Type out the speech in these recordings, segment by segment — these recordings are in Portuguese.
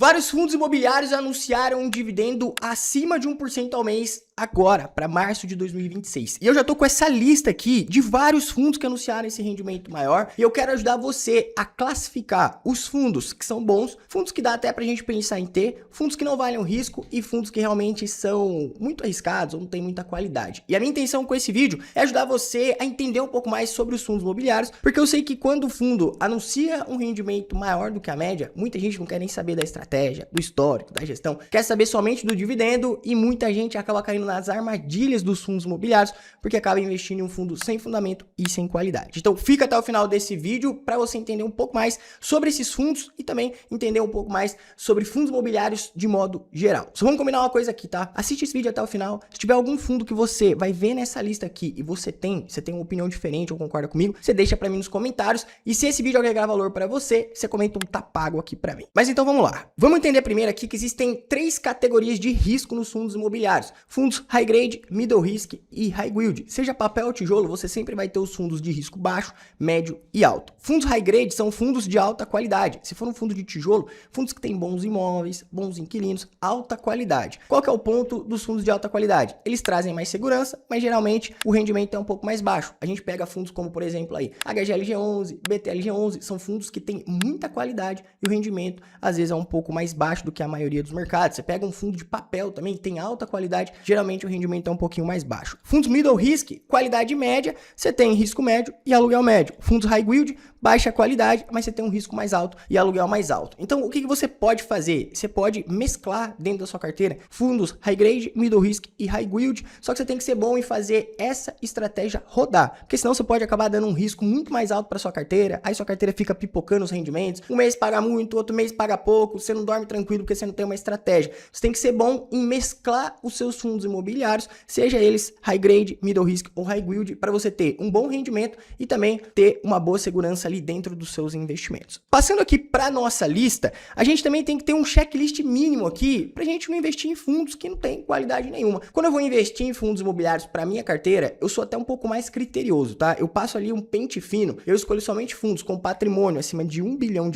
Vários fundos imobiliários anunciaram um dividendo acima de 1% ao mês agora, para março de 2026. E eu já tô com essa lista aqui de vários fundos que anunciaram esse rendimento maior e eu quero ajudar você a classificar os fundos que são bons, fundos que dá até pra gente pensar em ter, fundos que não valem o risco e fundos que realmente são muito arriscados ou não tem muita qualidade. E a minha intenção com esse vídeo é ajudar você a entender um pouco mais sobre os fundos imobiliários, porque eu sei que quando o fundo anuncia um rendimento maior do que a média, muita gente não quer nem saber da estratégia, do histórico, da gestão, quer saber somente do dividendo e muita gente acaba caindo nas armadilhas dos fundos imobiliários porque acaba investindo em um fundo sem fundamento e sem qualidade. Então fica até o final desse vídeo para você entender um pouco mais sobre esses fundos e também entender um pouco mais sobre fundos imobiliários de modo geral. Só vamos combinar uma coisa aqui, tá? Assiste esse vídeo até o final. Se tiver algum fundo que você vai ver nessa lista aqui e você tem uma opinião diferente ou concorda comigo, você deixa para mim nos comentários. E se esse vídeo agregar valor para você, você comenta um tá pago aqui para mim. Mas então vamos lá. Vamos entender primeiro aqui que existem 3 categorias de risco nos fundos imobiliários. Fundos high grade, middle risk e high yield. Seja papel ou tijolo, você sempre vai ter os fundos de risco baixo, médio e alto. Fundos high grade são fundos de alta qualidade. Se for um fundo de tijolo, fundos que têm bons imóveis, bons inquilinos, alta qualidade. Qual que é o ponto dos fundos de alta qualidade? Eles trazem mais segurança, mas geralmente o rendimento é um pouco mais baixo. A gente pega fundos como, por exemplo, aí, HGLG11, BTLG11, são fundos que têm muita qualidade e o rendimento às vezes é um pouco mais baixo do que a maioria dos mercados. Você pega um fundo de papel também que tem alta qualidade, geralmente o rendimento é um pouquinho mais baixo. Fundos middle risk, qualidade média, você tem risco médio e aluguel médio. Fundos high yield, baixa qualidade, mas você tem um risco mais alto e aluguel mais alto. Então, o que você pode fazer? Você pode mesclar dentro da sua carteira fundos high grade, middle risk e high yield, só que você tem que ser bom em fazer essa estratégia rodar, porque senão você pode acabar dando um risco muito mais alto para sua carteira, aí sua carteira fica pipocando os rendimentos, um mês paga muito, outro mês paga pouco, você não dorme tranquilo porque você não tem uma estratégia. Você tem que ser bom em mesclar os seus fundos imobiliários, seja eles high grade, middle risk ou high yield, para você ter um bom rendimento e também ter uma boa segurança ali dentro dos seus investimentos. Passando aqui para nossa lista, a gente também tem que ter um checklist mínimo aqui para a gente não investir em fundos que não tem qualidade nenhuma. Quando eu vou investir em fundos imobiliários para minha carteira, eu sou até um pouco mais criterioso, tá? Eu passo ali um pente fino, eu escolho somente fundos com patrimônio acima de R$1 bilhão,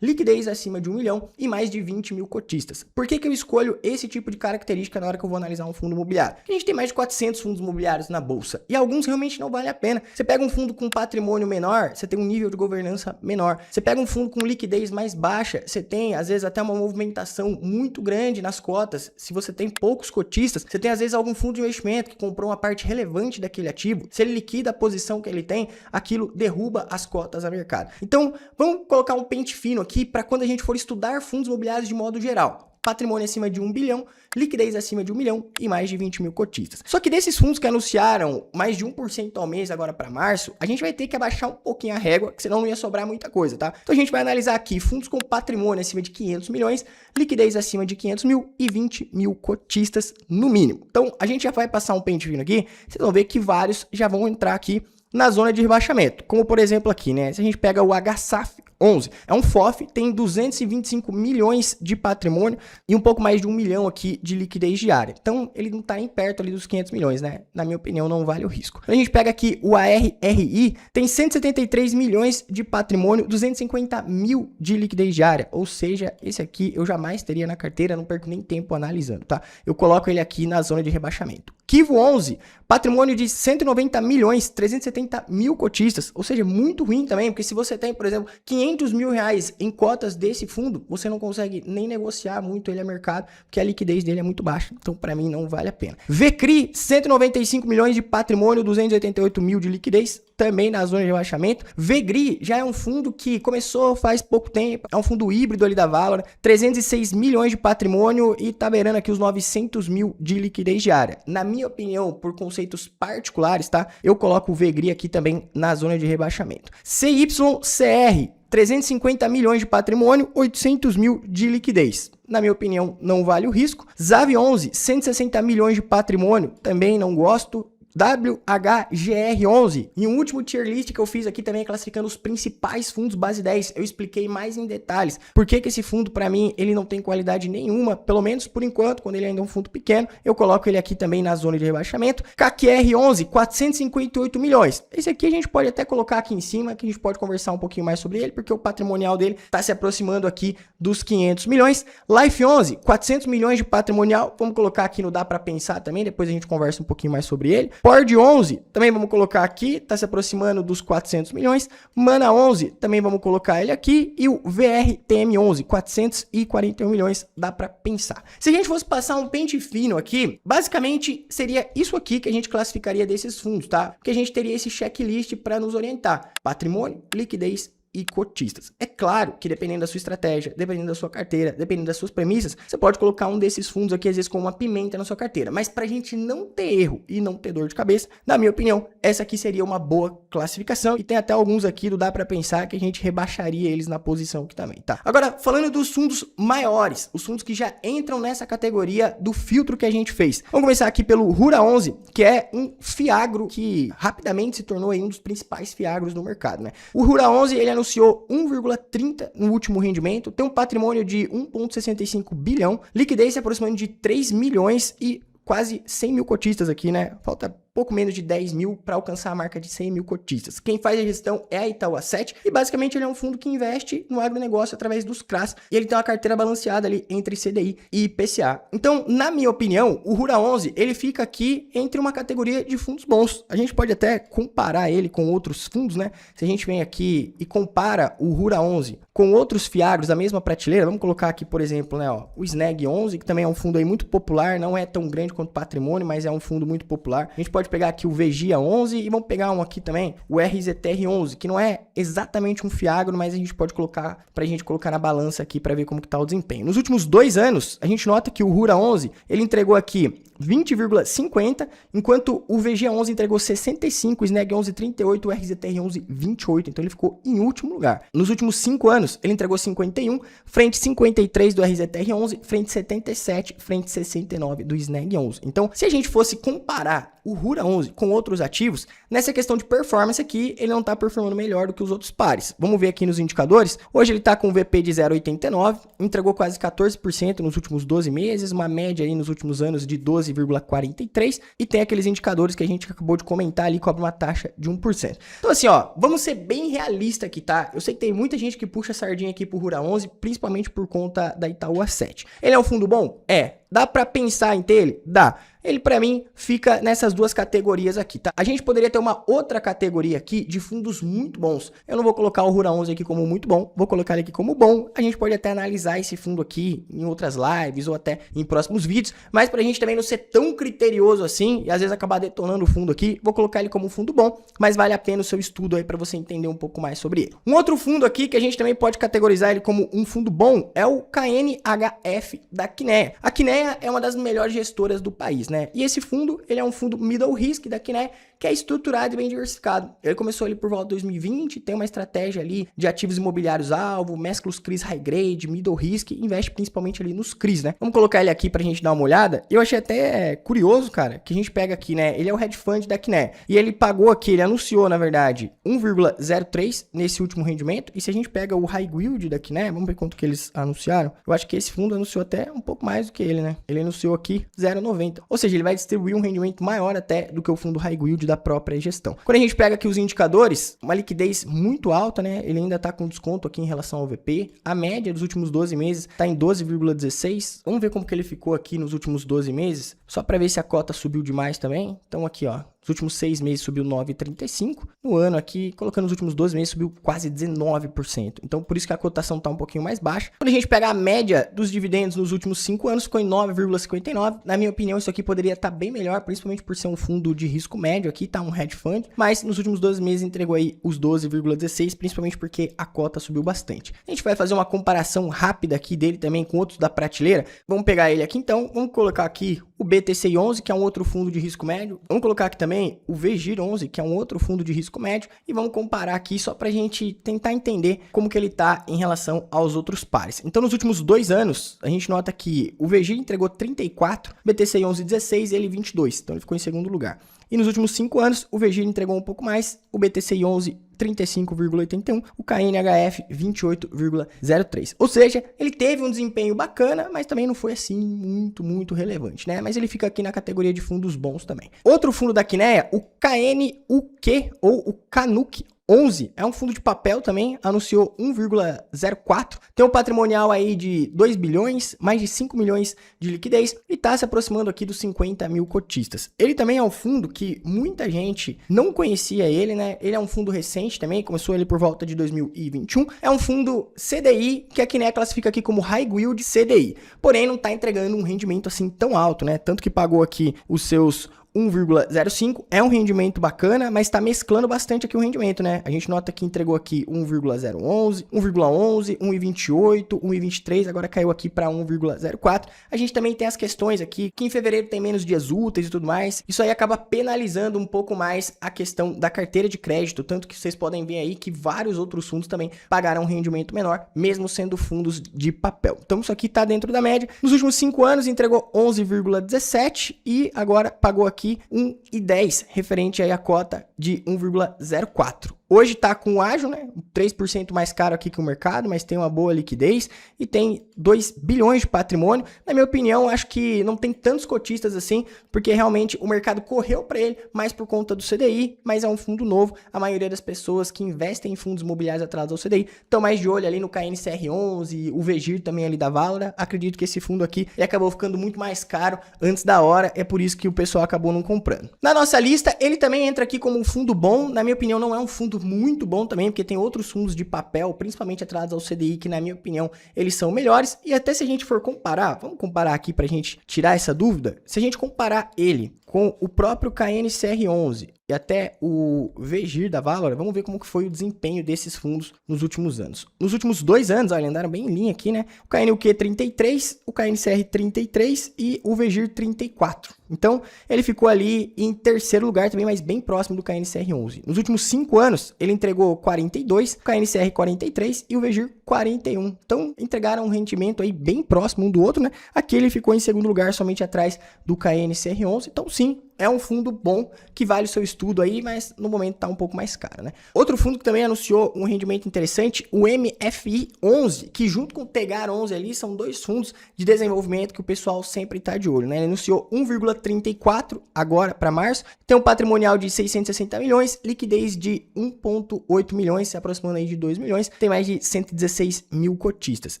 liquidez acima de 1 milhão e mais de 20 mil cotistas. Por que eu escolho esse tipo de característica na hora que eu vou analisar um fundo imobiliário? Porque a gente tem mais de 400 fundos imobiliários na bolsa e alguns realmente não valem a pena. Você pega um fundo com patrimônio menor, você tem um nível de governança menor. Você pega um fundo com liquidez mais baixa, você tem às vezes até uma movimentação muito grande nas cotas. Se você tem poucos cotistas, você tem às vezes algum fundo de investimento que comprou uma parte relevante daquele ativo. Se ele liquida a posição que ele tem, aquilo derruba as cotas a mercado. Então, vamos colocar um pente fino aqui para quando a gente for estudar fundos imobiliários de modo geral. Patrimônio acima de 1 bilhão, liquidez acima de 1 milhão e mais de 20 mil cotistas. Só que desses fundos que anunciaram mais de 1% ao mês agora para março, a gente vai ter que abaixar um pouquinho a régua, que senão não ia sobrar muita coisa, tá? Então a gente vai analisar aqui fundos com patrimônio acima de 500 milhões, liquidez acima de 500 mil e 20 mil cotistas no mínimo. Então a gente já vai passar um pente fino aqui, vocês vão ver que vários já vão entrar aqui na zona de rebaixamento, como por exemplo aqui, né? Se a gente pega o HSAF 11, é um FOF, tem 225 milhões de patrimônio e um pouco mais de 1 milhão aqui de liquidez diária. Então, ele não está nem perto ali dos 500 milhões, né? Na minha opinião, não vale o risco. A gente pega aqui o ARRI, tem 173 milhões de patrimônio, 250 mil de liquidez diária. Ou seja, esse aqui eu jamais teria na carteira, não perco nem tempo analisando, tá? Eu coloco ele aqui na zona de rebaixamento. Kivo 11, patrimônio de 190 milhões, 370 mil cotistas, ou seja, muito ruim também, porque se você tem, por exemplo, 500 mil reais em cotas desse fundo, você não consegue nem negociar muito ele a mercado, porque a liquidez dele é muito baixa, então para mim não vale a pena. VCRI, 195 milhões de patrimônio, 288 mil de liquidez, também na zona de rebaixamento. VGRI já é um fundo que começou faz pouco tempo, é um fundo híbrido ali da Valor, 306 milhões de patrimônio e tá beirando aqui os 900 mil de liquidez diária. Na minha opinião, por conceitos particulares, tá? Eu coloco o VGRI aqui também na zona de rebaixamento. CYCR, 350 milhões de patrimônio, 800 mil de liquidez. Na minha opinião, não vale o risco. ZAV 11, 160 milhões de patrimônio, também não gosto. WHGR11. E um último tier list que eu fiz aqui também classificando os principais fundos base 10. Eu expliquei mais em detalhes por que esse fundo, para mim, ele não tem qualidade nenhuma, pelo menos por enquanto, quando ele ainda é um fundo pequeno. Eu coloco ele aqui também na zona de rebaixamento. KQR11, 458 milhões. Esse aqui a gente pode até colocar aqui em cima, que a gente pode conversar um pouquinho mais sobre ele, porque o patrimonial dele está se aproximando aqui dos 500 milhões. Life11, 400 milhões de patrimonial. Vamos colocar aqui no Dá Pra Pensar também, depois a gente conversa um pouquinho mais sobre ele. Pord11, também vamos colocar aqui, está se aproximando dos 400 milhões. Mana11, também vamos colocar ele aqui. E o VRTM11, 441 milhões, dá pra pensar. Se a gente fosse passar um pente fino aqui, basicamente seria isso aqui que a gente classificaria desses fundos, tá? Porque a gente teria esse checklist para nos orientar: patrimônio, liquidez e cotistas. É claro que dependendo da sua estratégia, dependendo da sua carteira, dependendo das suas premissas, você pode colocar um desses fundos aqui, às vezes, com uma pimenta na sua carteira. Mas pra gente não ter erro e não ter dor de cabeça, na minha opinião, essa aqui seria uma boa classificação. E tem até alguns aqui do Dá Pra Pensar que a gente rebaixaria eles na posição aqui também, tá? Agora, falando dos fundos maiores, os fundos que já entram nessa categoria do filtro que a gente fez. Vamos começar aqui pelo Rura11, que é um fiagro que rapidamente se tornou aí um dos principais fiagros do mercado, né? O Rura11, ele anunciou 1,30 no último rendimento, tem um patrimônio de 1,65 bilhão, liquidez se aproximando de 3 milhões e quase 100 mil cotistas aqui, né? Falta pouco menos de 10 mil para alcançar a marca de 100 mil cotistas. Quem faz a gestão é a Itaú Asset e basicamente ele é um fundo que investe no agronegócio através dos CRAs e ele tem uma carteira balanceada ali entre CDI e IPCA. Então, na minha opinião, o Rura11 ele fica aqui entre uma categoria de fundos bons. A gente pode até comparar ele com outros fundos, né? Se a gente vem aqui e compara o Rura11 com outros fiagros da mesma prateleira, vamos colocar aqui, por exemplo, né, ó, o Sneg11, que também é um fundo aí muito popular, não é tão grande quanto o patrimônio, mas é um fundo muito popular. A gente pode pegar aqui o VGIA11 e vamos pegar um aqui também, o RZTR11, que não é exatamente um fiagro, mas a gente pode colocar, pra gente colocar na balança aqui para ver como que tá o desempenho. Nos últimos 2 anos, a gente nota que o Rura11, ele entregou aqui 20,50, enquanto o VGIA11 entregou 65, o Sneg11 38, o RZTR11 28, então ele ficou em último lugar. Nos últimos 5 anos, ele entregou 51, frente 53 do RZTR11, frente 77, frente 69 do Sneg11. Então, se a gente fosse comparar o Rura11 com outros ativos, nessa questão de performance aqui, ele não está performando melhor do que os outros pares. Vamos ver aqui nos indicadores. Hoje ele está com um VP de 0,89, entregou quase 14% nos últimos 12 meses, uma média aí nos últimos anos de 12,43, e tem aqueles indicadores que a gente acabou de comentar ali, cobra uma taxa de 1%. Então assim, ó, vamos ser bem realista aqui, tá? Eu sei que tem muita gente que puxa a sardinha aqui pro Rura11, principalmente por conta da Itaú Asset. Ele é um fundo bom? É. Dá pra pensar em ter ele? Dá. Ele, pra mim, fica nessas duas categorias aqui, tá? A gente poderia ter uma outra categoria aqui de fundos muito bons. Eu não vou colocar o Rura11 aqui como muito bom, vou colocar ele aqui como bom. A gente pode até analisar esse fundo aqui em outras lives ou até em próximos vídeos, mas pra gente também não ser tão criterioso assim e às vezes acabar detonando o fundo aqui, vou colocar ele como um fundo bom, mas vale a pena o seu estudo aí pra você entender um pouco mais sobre ele. Um outro fundo aqui que a gente também pode categorizar ele como um fundo bom é o KNHF da Kinea. A Kinea é uma das melhores gestoras do país, né? E esse fundo, ele é um fundo middle risk da Kinea, que é estruturado e bem diversificado. Ele começou ali por volta de 2020, tem uma estratégia ali de ativos imobiliários alvo, mescla os CRIs high grade, middle risk, investe principalmente ali nos CRIs, né? Vamos colocar ele aqui pra gente dar uma olhada. Eu achei até curioso, cara, que a gente pega aqui, né? Ele é o hedge fund da Kinea. E ele pagou aqui, ele anunciou, na verdade, 1,03 nesse último rendimento. E se a gente pega o high yield da Kinea, vamos ver quanto que eles anunciaram. Eu acho que esse fundo anunciou até um pouco mais do que ele, né? Ele anunciou aqui 0,90. Ou seja, ele vai distribuir um rendimento maior até do que o fundo high yield da própria gestão. Quando a gente pega aqui os indicadores, uma liquidez muito alta, né? Ele ainda tá com desconto aqui em relação ao VP. A média dos últimos 12 meses tá em 12,16. Vamos ver como que ele ficou aqui nos últimos 12 meses, só para ver se a cota subiu demais também. Então aqui, ó, nos últimos 6 meses subiu 9,35. No ano aqui, colocando os últimos 12 meses, subiu quase 19%. Então, por isso que a cotação tá um pouquinho mais baixa. Quando a gente pega a média dos dividendos nos últimos 5 anos, ficou em 9,59. Na minha opinião, isso aqui poderia estar bem melhor, principalmente por ser um fundo de risco médio aqui, tá? Um hedge fund. Mas nos últimos 12 meses entregou aí os 12,16, principalmente porque a cota subiu bastante. A gente vai fazer uma comparação rápida aqui dele também com outros da prateleira. Vamos pegar ele aqui então. Vamos colocar aqui o BTCI11, que é um outro fundo de risco médio. Vamos colocar aqui também o VGIR11, que é um outro fundo de risco médio. E vamos comparar aqui só para a gente tentar entender como que ele está em relação aos outros pares. Então, nos últimos 2 anos, a gente nota que o VGIR entregou 34, BTCI11 16 e ele 22. Então, ele ficou em segundo lugar. E nos últimos 5 anos, o VGIR entregou um pouco mais, o BTCI 11 35,81, o KNHF 28,03. Ou seja, ele teve um desempenho bacana, mas também não foi assim muito relevante, né? Mas ele fica aqui na categoria de fundos bons também. Outro fundo da Kinea, o KNUQ ou o KNUC 11, é um fundo de papel também, anunciou 1,04, tem um patrimonial aí de 2 bilhões, mais de 5 milhões de liquidez e está se aproximando aqui dos 50 mil cotistas. Ele também é um fundo que muita gente não conhecia ele, né? Ele é um fundo recente também, começou ele por volta de 2021, é um fundo CDI que a Kinea classifica aqui como High Yield CDI, porém não está entregando um rendimento assim tão alto, né? Tanto que pagou aqui os seus 1,05, é um rendimento bacana, mas está mesclando bastante aqui o rendimento, né? A gente nota que entregou aqui 1,011, 1,11, 1,28, 1,23, agora caiu aqui para 1,04. A gente também tem as questões aqui, que em fevereiro tem menos dias úteis e tudo mais. Isso aí acaba penalizando um pouco mais a questão da carteira de crédito, tanto que vocês podem ver aí que vários outros fundos também pagaram um rendimento menor, mesmo sendo fundos de papel. Então isso aqui está dentro da média. Nos últimos 5 anos entregou 11,17 e agora pagou aqui 1,10, referente aí à cota de 1,04. Hoje está com o ágio, né? 3% mais caro aqui que o mercado, mas tem uma boa liquidez e tem 2 bilhões de patrimônio. Na minha opinião, acho que não tem tantos cotistas assim, porque realmente o mercado correu para ele, mais por conta do CDI, mas é um fundo novo. A maioria das pessoas que investem em fundos imobiliários atrás do CDI estão mais de olho ali no KNCR11, o VGIR também ali da Valora. Acredito que esse fundo aqui ele acabou ficando muito mais caro antes da hora, é por isso que o pessoal acabou não comprando. Na nossa lista, ele também entra aqui como um fundo bom. Na minha opinião, não é um fundo muito bom também, porque tem outros fundos de papel, principalmente atrás ao CDI, que na minha opinião, eles são melhores. E até se a gente for comparar, vamos comparar aqui pra gente tirar essa dúvida, se a gente comparar ele com o próprio KNCR11 e até o VGIR da Valora, vamos ver como que foi o desempenho desses fundos nos últimos anos. Nos últimos 2 anos, olha, andaram bem em linha aqui, né? O KNUQ 33, o KNCR 33 e o VGIR 34. Então, ele ficou ali em terceiro lugar também, mas bem próximo do KNCR 11. Nos últimos 5 anos, ele entregou 42, o KNCR 43 e o VGIR 41. Então, entregaram um rendimento aí bem próximo um do outro, né? Aqui ele ficou em segundo lugar, somente atrás do KNCR 11. Então, sim, é um fundo bom que vale o seu estudo aí, mas no momento está um pouco mais caro, né? Outro fundo que também anunciou um rendimento interessante, o MFI 11, que junto com o Tegar 11 ali são 2 fundos de desenvolvimento que o pessoal sempre está de olho, né? Ele anunciou 1,34 agora para março, tem um patrimonial de 660 milhões, liquidez de 1,8 milhões, se aproximando aí de 2 milhões, tem mais de 116 mil cotistas.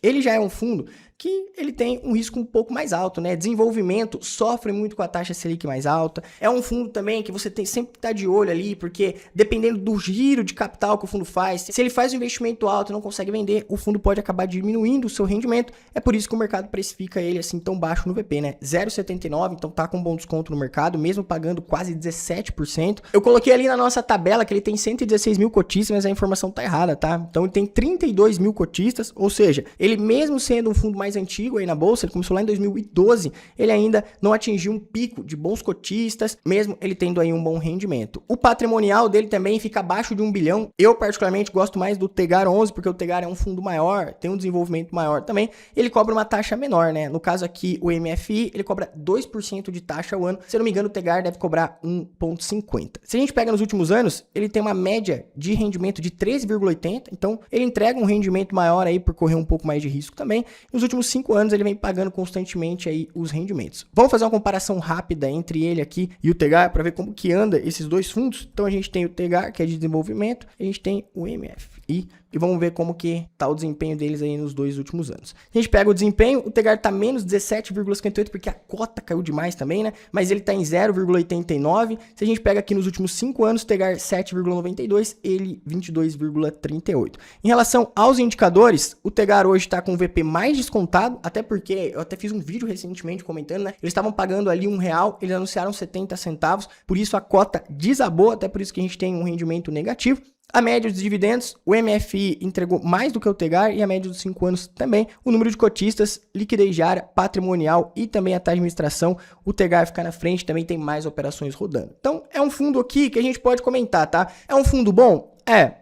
Ele já é um fundo que ele tem um risco um pouco mais alto, né? Desenvolvimento sofre muito com a taxa Selic mais alta. É um fundo também que você tem sempre que estar de olho ali, porque dependendo do giro de capital que o fundo faz, se ele faz um investimento alto e não consegue vender, o fundo pode acabar diminuindo o seu rendimento. É por isso que o mercado precifica ele assim tão baixo no VP, né? 0,79, então tá com um bom desconto no mercado, mesmo pagando quase 17%. Eu coloquei ali na nossa tabela que ele tem 116 mil cotistas, mas a informação tá errada, tá? Então ele tem 32 mil cotistas, ou seja, ele mesmo sendo um fundo mais antigo aí na bolsa, ele começou lá em 2012, ele ainda não atingiu um pico de bons cotistas, mesmo ele tendo aí um bom rendimento. O patrimonial dele também fica abaixo de 1 bilhão. Eu particularmente gosto mais do Tegar 11, porque o Tegar é um fundo maior, tem um desenvolvimento maior também, ele cobra uma taxa menor, né? No caso aqui, o MFI, ele cobra 2% de taxa ao ano. Se eu não me engano, o Tegar deve cobrar 1,50. Se a gente pega nos últimos anos, ele tem uma média de rendimento de 13,80, então ele entrega um rendimento maior aí por correr um pouco mais de risco também. Nos últimos 5 anos ele vem pagando constantemente aí os rendimentos. Vamos fazer uma comparação rápida entre ele aqui e o Tegar para ver como que anda esses 2 fundos. Então a gente tem o Tegar, que é de desenvolvimento, a gente tem o MFI e vamos ver como que tá o desempenho deles aí nos 2 últimos anos. A gente pega o desempenho, o Tegar tá menos 17,58 porque a cota caiu demais também, né? Mas ele tá em 0,89. Se a gente pega aqui nos últimos 5 anos, o Tegar 7,92, ele 22,38. Em relação aos indicadores, o Tegar hoje tá com o VP mais descontado, até porque eu até fiz um vídeo recentemente comentando, né? Eles estavam pagando ali R$1, eles anunciaram 70 centavos, por isso a cota desabou, até por isso que a gente tem um rendimento negativo. A média dos dividendos, o MFI entregou mais do que o Tegar e a média dos 5 anos também. O número de cotistas, liquidez diária, patrimonial e também a taxa de administração, o Tegar fica na frente, também tem mais operações rodando. Então, é um fundo aqui que a gente pode comentar, tá? É um fundo bom?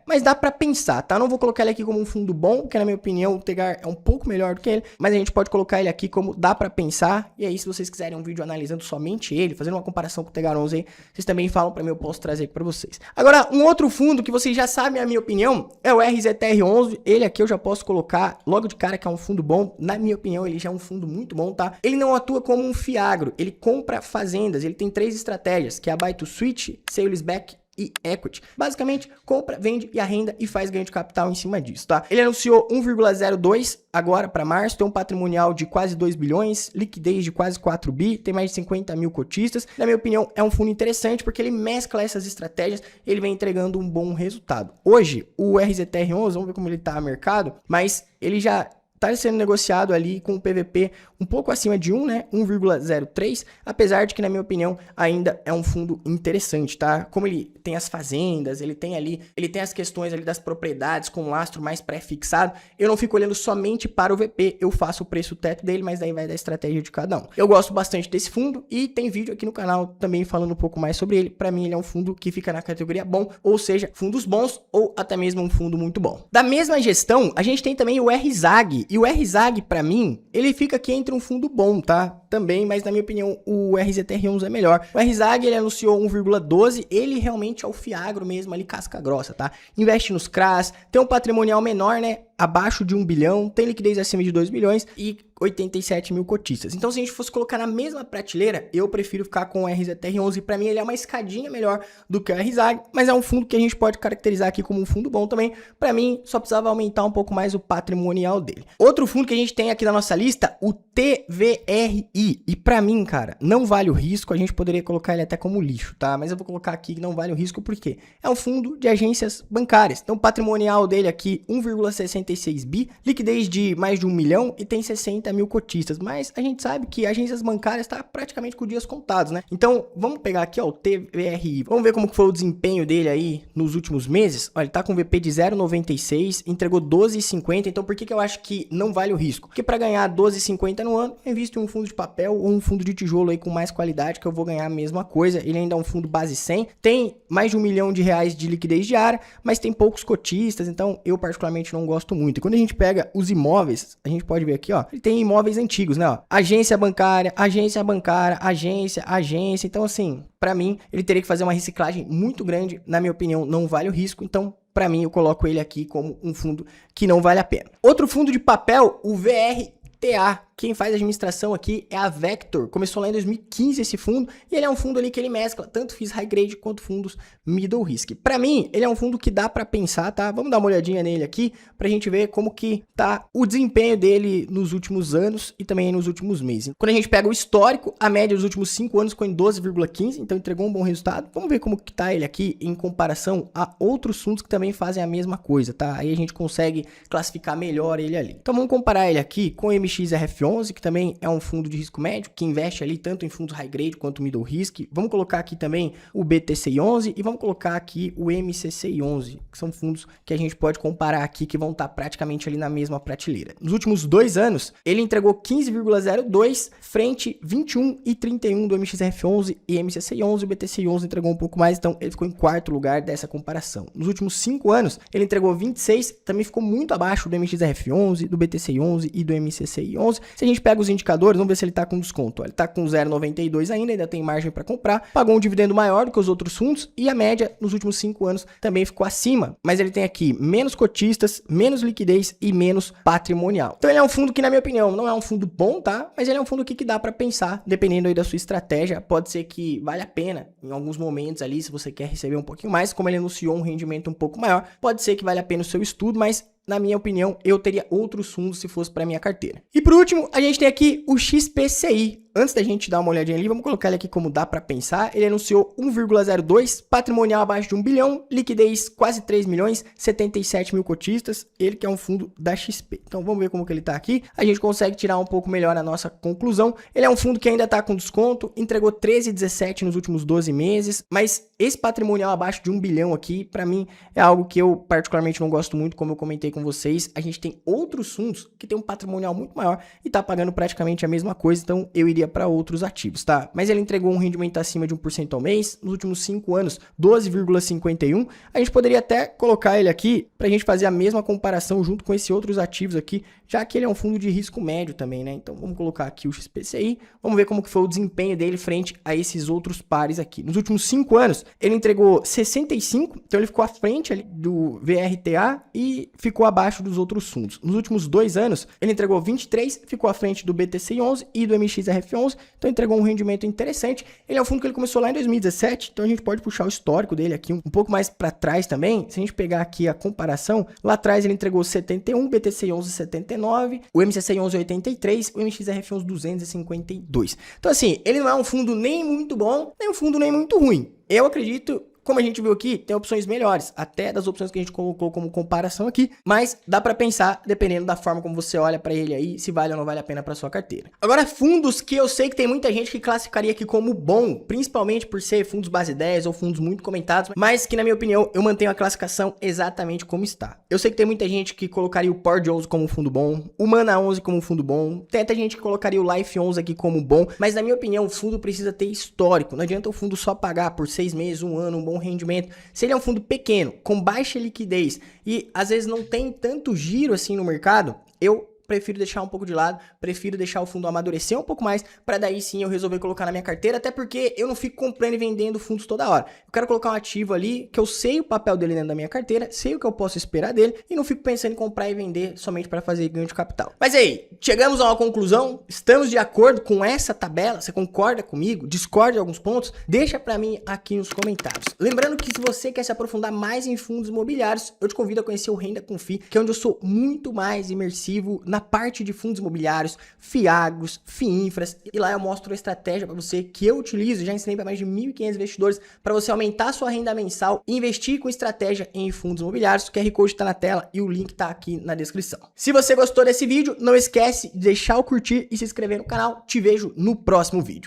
Mas dá pra pensar, tá? Não vou colocar ele aqui como um fundo bom, que na minha opinião o Tegar é um pouco melhor do que ele, mas a gente pode colocar ele aqui como dá pra pensar, e aí se vocês quiserem um vídeo analisando somente ele, fazendo uma comparação com o Tegar 11 aí, vocês também falam pra mim, eu posso trazer aqui pra vocês. Agora, um outro fundo que vocês já sabem a minha opinião é o RZTR11, ele aqui eu já posso colocar logo de cara que é um fundo bom, na minha opinião ele já é um fundo muito bom, tá? Ele não atua como um fiagro, ele compra fazendas, ele tem 3 estratégias, que é a buy to switch, sales back e equity. Basicamente, compra, vende e arrenda e faz ganho de capital em cima disso, tá? Ele anunciou 1,02 agora para março, tem um patrimonial de quase 2 bilhões, liquidez de quase 4 bi, tem mais de 50 mil cotistas. Na minha opinião, é um fundo interessante porque ele mescla essas estratégias, ele vem entregando um bom resultado. Hoje, o RZTR11, vamos ver como ele tá no mercado, mas ele já está sendo negociado ali com o PVP um pouco acima de 1, né? 1,03, apesar de que, na minha opinião, ainda é um fundo interessante, tá? Como ele tem as fazendas, ele tem as questões ali das propriedades com um lastro mais pré-fixado, eu não fico olhando somente para o VP, eu faço o preço teto dele, mas daí vai da estratégia de cada um. Eu gosto bastante desse fundo e tem vídeo aqui no canal também falando um pouco mais sobre ele. Para mim, ele é um fundo que fica na categoria bom, ou seja, fundos bons ou até mesmo um fundo muito bom. Da mesma gestão, a gente tem também o RZAG, e o RZAG, para mim, ele fica aqui entre um fundo bom, tá? Também, mas na minha opinião, o RZTR11 é melhor. O RZAG, ele anunciou 1,12, ele realmente é o fiagro mesmo ali, casca grossa, tá? Investe nos CRAs, tem um patrimonial menor, né? Abaixo de 1 bilhão, tem liquidez acima de 2 bilhões e 87 mil cotistas. Então, se a gente fosse colocar na mesma prateleira, eu prefiro ficar com o RZTR11. Para mim, ele é uma escadinha melhor do que o RZAG, mas é um fundo que a gente pode caracterizar aqui como um fundo bom também. Para mim, só precisava aumentar um pouco mais o patrimonial dele. Outro fundo que a gente tem aqui na nossa lista, o TVRI. E para mim, cara, não vale o risco. A gente poderia colocar ele até como lixo, tá? Mas eu vou colocar aqui que não vale o risco porque é um fundo de agências bancárias. Então, o patrimonial dele aqui, 1,66 bi, liquidez de mais de 1 milhão e tem 60 mil cotistas, mas a gente sabe que agências bancárias tá praticamente com dias contados, né? Então, vamos pegar aqui, ó, o TVRI. Vamos ver como que foi o desempenho dele aí nos últimos meses. Olha, ele tá com VP de 0,96, entregou 12,50. Então, por que eu acho que não vale o risco? Porque para ganhar 12,50 no ano, eu invisto em um fundo de papel ou um fundo de tijolo aí com mais qualidade, que eu vou ganhar a mesma coisa. Ele ainda é um fundo base 100, tem mais de 1 milhão de reais de liquidez diária, mas tem poucos cotistas, então eu particularmente não gosto muito. E quando a gente pega os imóveis, a gente pode ver aqui, ó, ele tem imóveis antigos, né, ó, agência bancária, agência. Então, assim, para mim, ele teria que fazer uma reciclagem muito grande. Na minha opinião, não vale o risco. Então, para mim, eu coloco ele aqui como um fundo que não vale a pena. Outro fundo de papel, o VRTA. Quem faz a administração aqui é a Vector. Começou lá em 2015 esse fundo e ele é um fundo ali que ele mescla tanto FIIs high grade quanto fundos middle risk. Para mim, ele é um fundo que dá para pensar, tá? Vamos dar uma olhadinha nele aqui pra gente ver como que tá o desempenho dele nos últimos anos e também nos últimos meses. Quando a gente pega o histórico, a média dos últimos 5 anos ficou em 12,15, então entregou um bom resultado. Vamos ver como que tá ele aqui em comparação a outros fundos que também fazem a mesma coisa, tá? Aí a gente consegue classificar melhor ele ali. Então vamos comparar ele aqui com o MXRF11, que também é um fundo de risco médio, que investe ali tanto em fundos high grade quanto middle risk. Vamos colocar aqui também o BTCI11 e vamos colocar aqui o MCCI11, que são fundos que a gente pode comparar aqui, que vão estar praticamente ali na mesma prateleira. Nos últimos 2 anos, ele entregou 15,02 frente 21 e 31 do MXRF11 e MCCI11. O BTCI11 entregou um pouco mais, então ele ficou em 4º lugar dessa comparação. Nos últimos 5 anos, ele entregou 26, também ficou muito abaixo do MXRF11, do BTCI11 e do MCCI11. Se a gente pega os indicadores, vamos ver se ele está com desconto. Ele está com 0,92 ainda tem margem para comprar, pagou um dividendo maior do que os outros fundos e a média nos últimos 5 anos também ficou acima, mas ele tem aqui menos cotistas, menos liquidez e menos patrimonial. Então ele é um fundo que, na minha opinião, não é um fundo bom, tá? Mas ele é um fundo aqui que dá para pensar, dependendo aí da sua estratégia. Pode ser que vale a pena em alguns momentos ali, se você quer receber um pouquinho mais, como ele anunciou um rendimento um pouco maior, pode ser que vale a pena o seu estudo, mas na minha opinião, eu teria outros fundos se fosse para minha carteira. E por último, a gente tem aqui o XPCI. Antes da gente dar uma olhadinha ali, vamos colocar ele aqui como dá para pensar. Ele anunciou 1,02, patrimonial abaixo de 1 bilhão, liquidez quase 3 milhões, 77 mil cotistas. Ele que é um fundo da XP. Então vamos ver como que ele tá aqui. A gente consegue tirar um pouco melhor a nossa conclusão. Ele é um fundo que ainda tá com desconto, entregou 13,17 nos últimos 12 meses, mas esse patrimonial abaixo de 1 bilhão aqui, pra mim, é algo que eu particularmente não gosto muito, como eu comentei com vocês. A gente tem outros fundos que tem um patrimonial muito maior e tá pagando praticamente a mesma coisa, então eu iria para outros ativos, tá? Mas ele entregou um rendimento acima de 1% ao mês, nos últimos 5 anos, 12,51. A gente poderia até colocar ele aqui pra gente fazer a mesma comparação junto com esses outros ativos aqui, já que ele é um fundo de risco médio também, né? Então vamos colocar aqui o XPCI, vamos ver como que foi o desempenho dele frente a esses outros pares aqui. Nos últimos 5 anos, ele entregou 65, então ele ficou à frente ali do VRTA e ficou abaixo dos outros fundos. Nos últimos 2 anos, ele entregou 23, ficou à frente do BTCI11 e do MXRF11, então entregou um rendimento interessante. Ele é um fundo que ele começou lá em 2017, então a gente pode puxar o histórico dele aqui um pouco mais para trás também. Se a gente pegar aqui a comparação, lá atrás ele entregou 71, BTCI11 79, o MCCI11 83, o MXRF11 252. Então assim, ele não é um fundo nem muito bom, nem um fundo nem muito ruim. Eu acredito, como a gente viu aqui, tem opções melhores, até das opções que a gente colocou como comparação aqui, mas dá para pensar, dependendo da forma como você olha para ele aí, se vale ou não vale a pena para sua carteira. Agora, fundos que eu sei que tem muita gente que classificaria aqui como bom, principalmente por ser fundos base 10 ou fundos muito comentados, mas que na minha opinião, eu mantenho a classificação exatamente como está. Eu sei que tem muita gente que colocaria o Pord 11 como um fundo bom, o Mana 11 como um fundo bom, tem até gente que colocaria o Life 11 aqui como bom, mas na minha opinião, o fundo precisa ter histórico, não adianta o fundo só pagar por 6 meses, 1 ano, um bom rendimento. Se ele é um fundo pequeno, com baixa liquidez e às vezes não tem tanto giro assim no mercado, eu prefiro deixar um pouco de lado, prefiro deixar o fundo amadurecer um pouco mais, para daí sim eu resolver colocar na minha carteira, até porque eu não fico comprando e vendendo fundos toda hora. Eu quero colocar um ativo ali que eu sei o papel dele dentro da minha carteira, sei o que eu posso esperar dele e não fico pensando em comprar e vender somente para fazer ganho de capital. Mas aí, chegamos a uma conclusão? Estamos de acordo com essa tabela? Você concorda comigo? Discorda de alguns pontos? Deixa para mim aqui nos comentários. Lembrando que se você quer se aprofundar mais em fundos imobiliários, eu te convido a conhecer o Renda com FI, que é onde eu sou muito mais imersivo na parte de fundos imobiliários, FIAGROS, FIINFRAS, e lá eu mostro a estratégia para você que eu utilizo, já ensinei para mais de 1.500 investidores, para você aumentar sua renda mensal e investir com estratégia em fundos imobiliários. O QR Code está na tela e o link está aqui na descrição. Se você gostou desse vídeo, não esquece de deixar o curtir e se inscrever no canal. Te vejo no próximo vídeo.